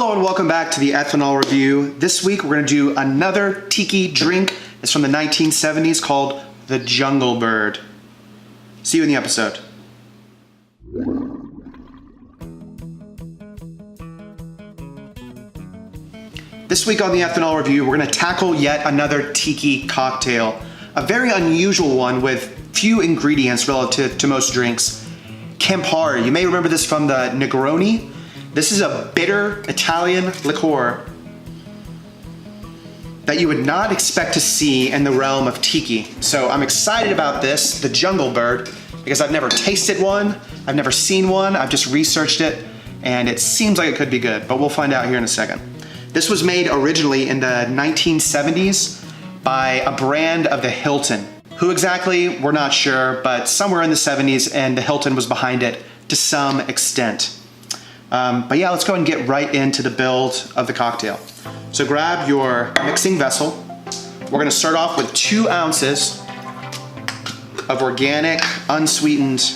Hello and welcome back to the ethanol review. This week we're going to do another tiki drink. It's from the 1970s called the Jungle Bird. See you in the episode. This week on the ethanol review, we're going to tackle yet another tiki cocktail. A very unusual one with few ingredients relative to most drinks. Campari. You may remember this from the Negroni. This is a bitter Italian liqueur that you would not expect to see in the realm of tiki. So I'm excited about this, the Jungle Bird, because I've never tasted one, I've never seen one, I've just researched it, and it seems like it could be good, but we'll find out here in a second. This was made originally in the 1970s by a brand of the Hilton. Who exactly, we're not sure, but somewhere in the 70s, and the Hilton was behind it to some extent. But yeah, let's go ahead and get right into the build of the cocktail. So grab your mixing vessel. We're gonna start off with 2 ounces of organic, unsweetened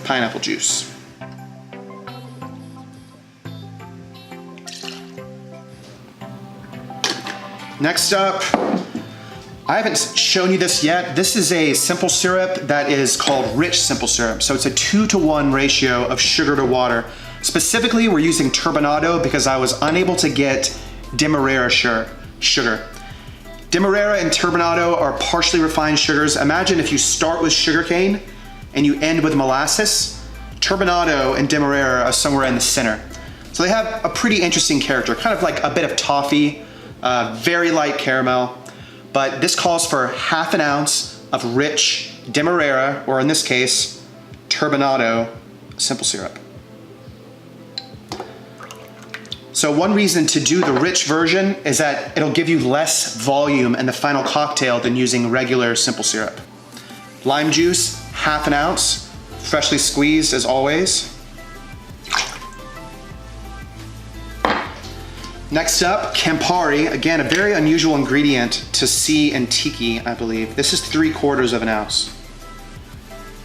pineapple juice. Next up, I haven't shown you this yet. This is a simple syrup that is called rich simple syrup. So it's a 2-to-1 ratio of sugar to water. Specifically, we're using turbinado because I was unable to get demerara sugar. Demerara and turbinado are partially refined sugars. Imagine if you start with sugarcane and you end with molasses. Turbinado and demerara are somewhere in the center. So they have a pretty interesting character, kind of like a bit of toffee, very light caramel, but this calls for 1/2 ounce of rich demerara, or in this case, turbinado simple syrup. So one reason to do the rich version is that it'll give you less volume in the final cocktail than using regular simple syrup. Lime juice, 1/2 ounce, freshly squeezed as always. Next up, Campari. Again, a very unusual ingredient to see in tiki, I believe. This is 3/4 ounce.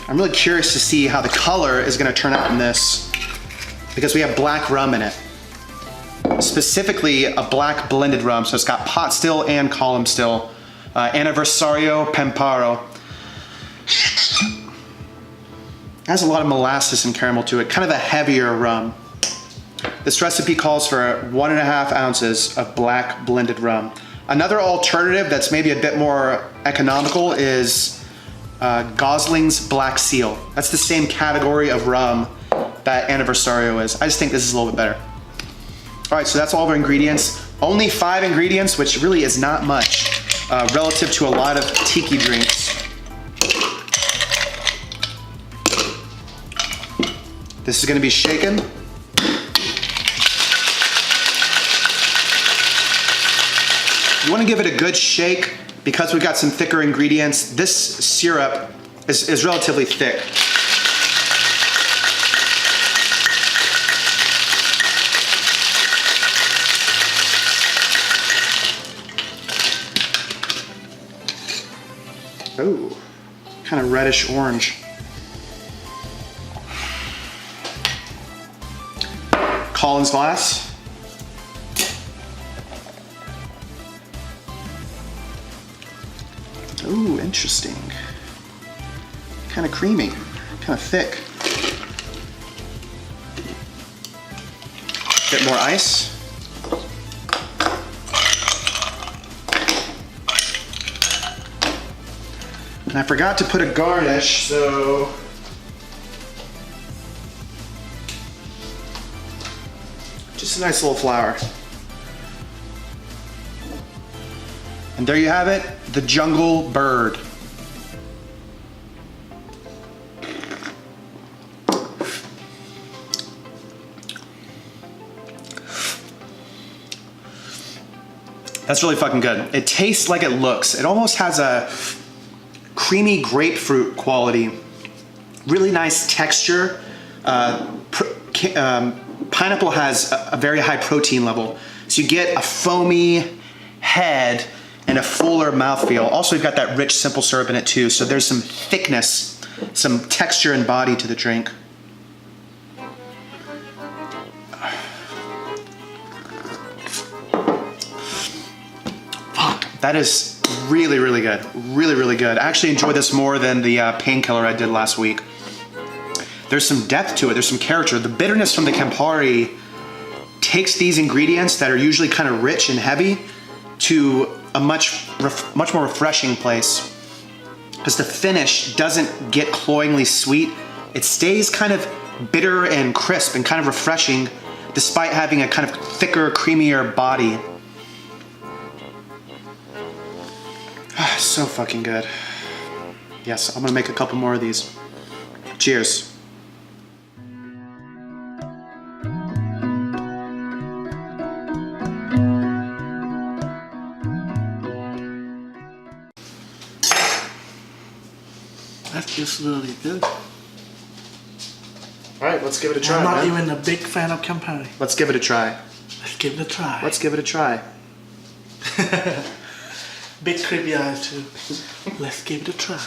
I'm really curious to see how the color is gonna turn out in this because we have black rum in it. Specifically a black blended rum, so it's got pot still and column still. Anniversario Pamparo. Has a lot of molasses and caramel to it, kind of a heavier rum. This recipe calls for 1.5 ounces of black blended rum. Another alternative that's maybe a bit more economical is Gosling's Black Seal. That's the same category of rum that Anniversario is. I just think this is a little bit better. All right, so that's all of our ingredients. Only 5 ingredients, which really is not much relative to a lot of tiki drinks. This is gonna be shaken. You wanna give it a good shake because we've got some thicker ingredients. This syrup is relatively thick. Oh, kind of reddish orange. Collins glass. Ooh, interesting. Kind of creamy, kind of thick. Bit more ice. And I forgot to put a garnish, so just a nice little flower. And there you have it, the Jungle Bird. That's really fucking good. It tastes like it looks. It almost has a creamy grapefruit quality. Really nice texture. Pineapple has a very high protein level. So you get a foamy head and a fuller mouthfeel. Also, you've got that rich simple syrup in it too. So there's some thickness, some texture and body to the drink. That is really, really good. Really, really good. I actually enjoy this more than the painkiller I did last week. There's some depth to it, there's some character. The bitterness from the Campari takes these ingredients that are usually kind of rich and heavy to a much more refreshing place. Because the finish doesn't get cloyingly sweet. It stays kind of bitter and crisp and kind of refreshing despite having a kind of thicker, creamier body. So fucking good. Yes, I'm gonna make a couple more of these. Cheers. That feels really good. Alright, let's give it a try. I'm not man. even a big fan of Campari. Let's give it a try. Let's give it a try. Let's give it a try. Big creepy eyes too. Let's give it a try.